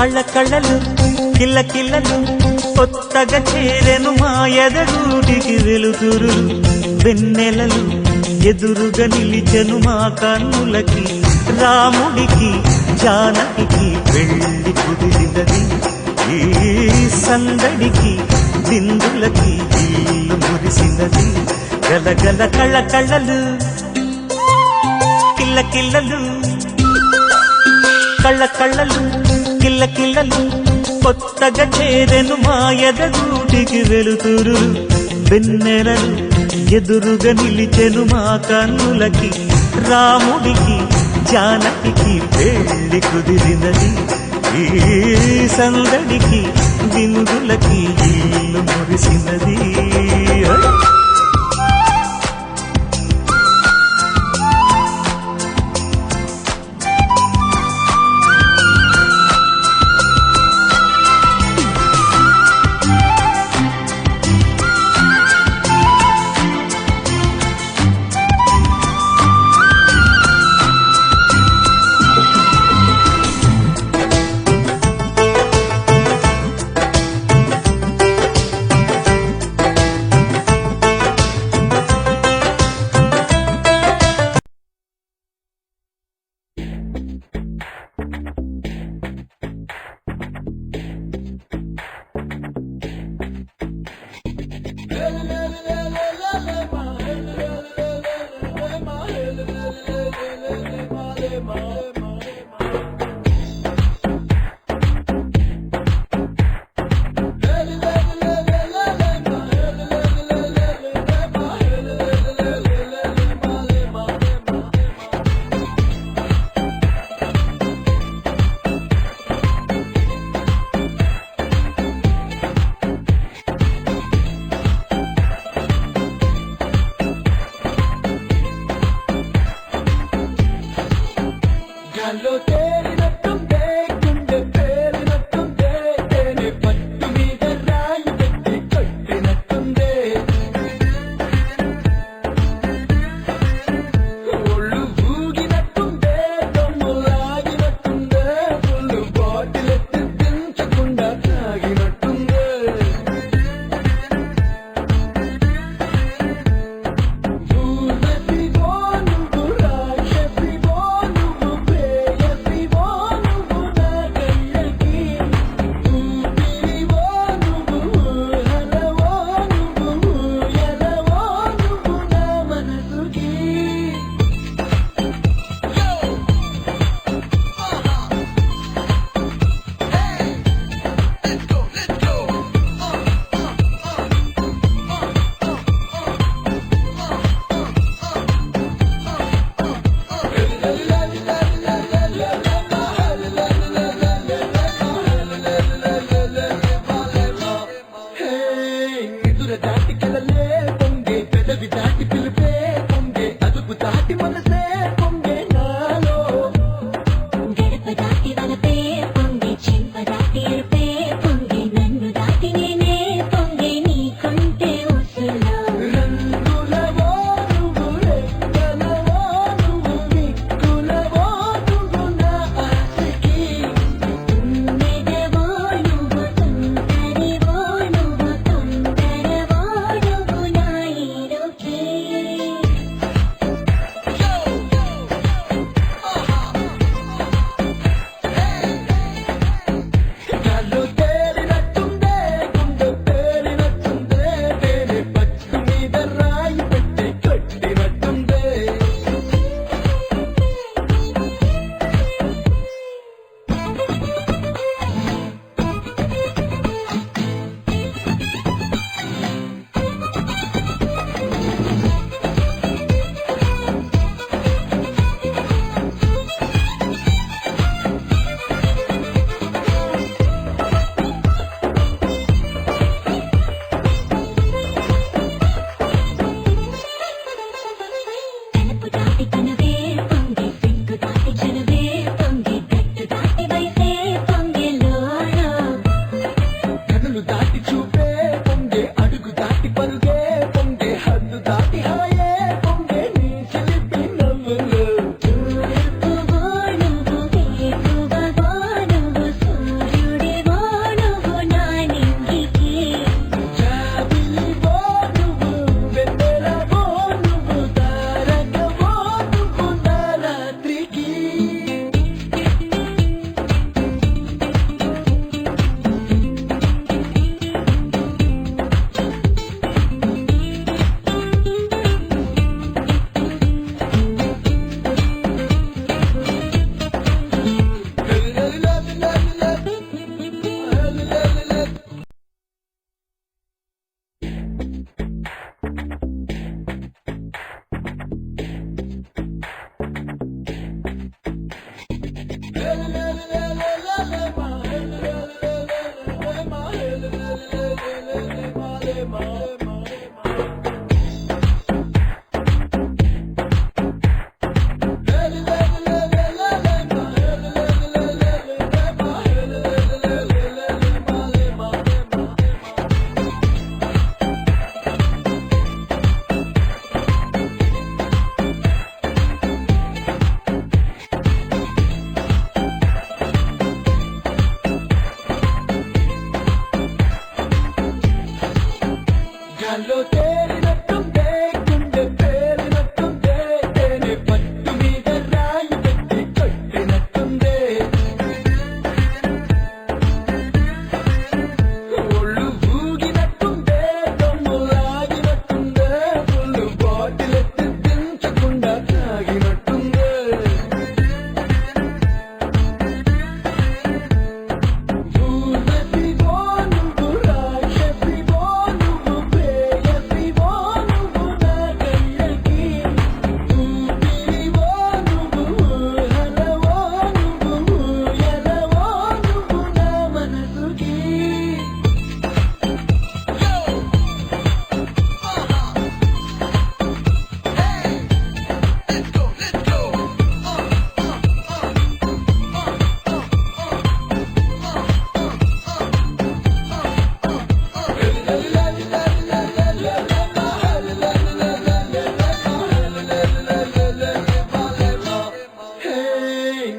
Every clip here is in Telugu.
కళ్ళ కళ్ళలు కిల్ల కిల్లలు కొత్తగా చేరెను మా ఎదగూటికి వెలుతురు వెన్నెలలు ఎదురుగా నిలిచెను మా కన్నులకి రాముడికి జానకి పెళ్లి కుదిరినది ఈ సందడికి బిందులకి ఇల్లు మురిసినది గలగల కళ్ళ కళ్ళలు కిల్ల కిల్లలు కళ్ళ కళ్ళలు కిల్ల కిల్లలు కొత్తగా చేరెను మా ఎదగూటికి వెలుతురు వెన్నెలలు ఎదురుగా నిలిచెను మా కన్నులకి రాముడికి జానకి పెళ్లి కుదిరినది ఈ సందడికి విముదులకి ఇల్లు మురిసినది గాల్లో తేలినట్టుందే గుండె పేలినట్టుందే తేనె పట్టు మీద రాయి పెట్టి కొట్టినట్టుందే ఒళ్ళు ఊగినట్టుందే దమ్ము లాగినట్టుందే ఫుల్లు బాటిలెత్తి దించకుండా తాగినట్టుందే ఊరపివో నువ్వు రాక్షసివో నువ్వు ప్రేయసివో గాల్లో తేలినట్టుందే గుండె పేలినట్టుందే తేనె పట్టు మీద రాయి పెట్టి కొట్టినట్టుందే ఒళ్ళు ఊగినట్టుందే దమ్ము లాగినట్టుందే ఫుల్ బాటిల్ ఎత్తి దించకుండా తాగినట్టుందే ఊర్వశివో నువ్వు రాక్షసివో నువ్వు ప్రేయసివో నువ్వు నా కళ్ళకి ఊపిరివో నువ్వు ఊహలవో నువ్వు ఊయలవో నువ్వు నా మనసుకి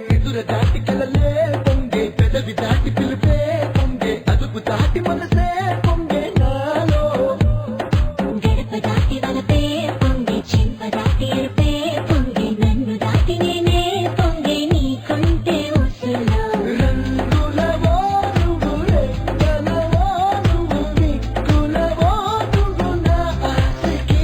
నిదుర దాటి కలలే పొంగే పెదవి దాటి పిలిపే పొంగే అదుపు దాటి మనసే పొంగే నాలో గడప దాటి వలపే పొంగే చెంప దాటి ఎరుపే పొంగే నన్ను దాటి నేనే పొంగే నీకుంటే ఉసులో రంగులవో నువ్వు రెక్కలవో నువ్వు విక్కులవో నువ్వు నా ఆశకి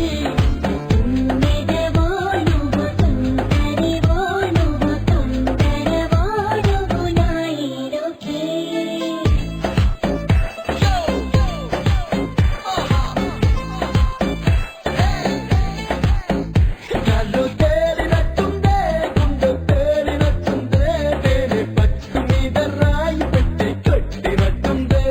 తుమ్మెదవో నువ్వు తుంటరివో నువ్వు తొందరవో నువ్వు నా ఈడుకి గాల్లో తేలినట్టుందే గుండె పేలినట్టుందే తేనె పట్టు మీద రాయి పెట్టి కొట్టినట్టుందే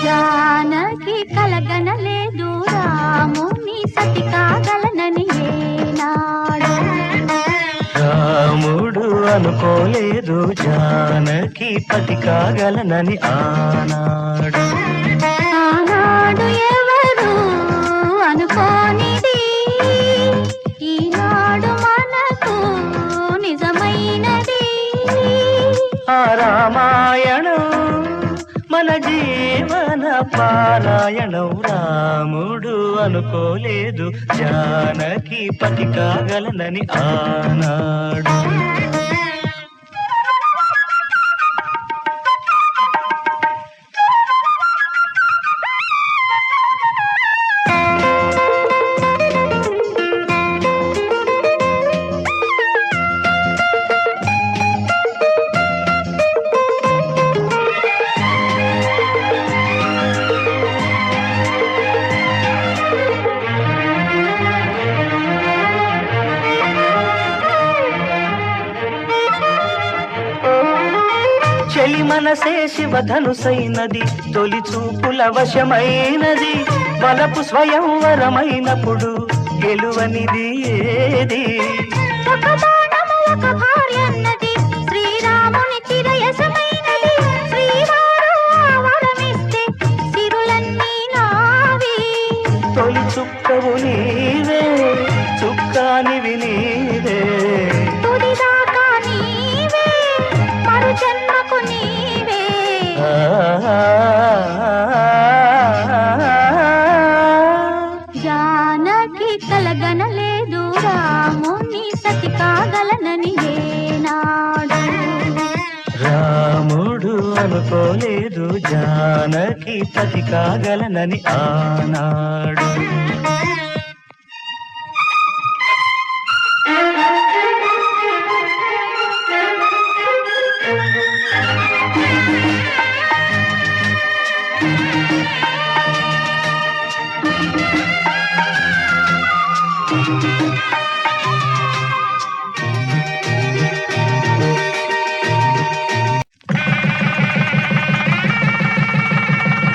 జానకి కలగనలేదు రాముని సతి కాగలనని ఏనాడు రాముడు అనుకోలేదు జానకి పతి కాగలనని ఆనాడు ఆనాడు ఎవరు అనుకోనిది ఈనాడు మనకు నిజమైనది ఆ రామాయణం మన జీవన పారాయణం రాముడు అనుకోలేదు జానకి పతి కాగలనని ఆనాడు చెలి మనసే శివధనుసైనది తొలి చూపుల వశమైనది బలపు స్వయంవరమైనప్పుడు గెలువనిది ఏది ఒక బాణము ఒక భార్యన్నది శ్రీరాముని చిరయసమైనది శ్రీవారు ఆ వరమిస్తే సిరులన్నీ నావి తొలి చుక్కవు నీవే చుక్కానివి నీవే తుదిదాకా నీవే మరు జన్మకు నీవే జానకి కలగనలేదు రాముని సతి కాగలనని ఏనా రాముడు అనుకోలేదు జానకి పతి కాగలనని ఆనాడు.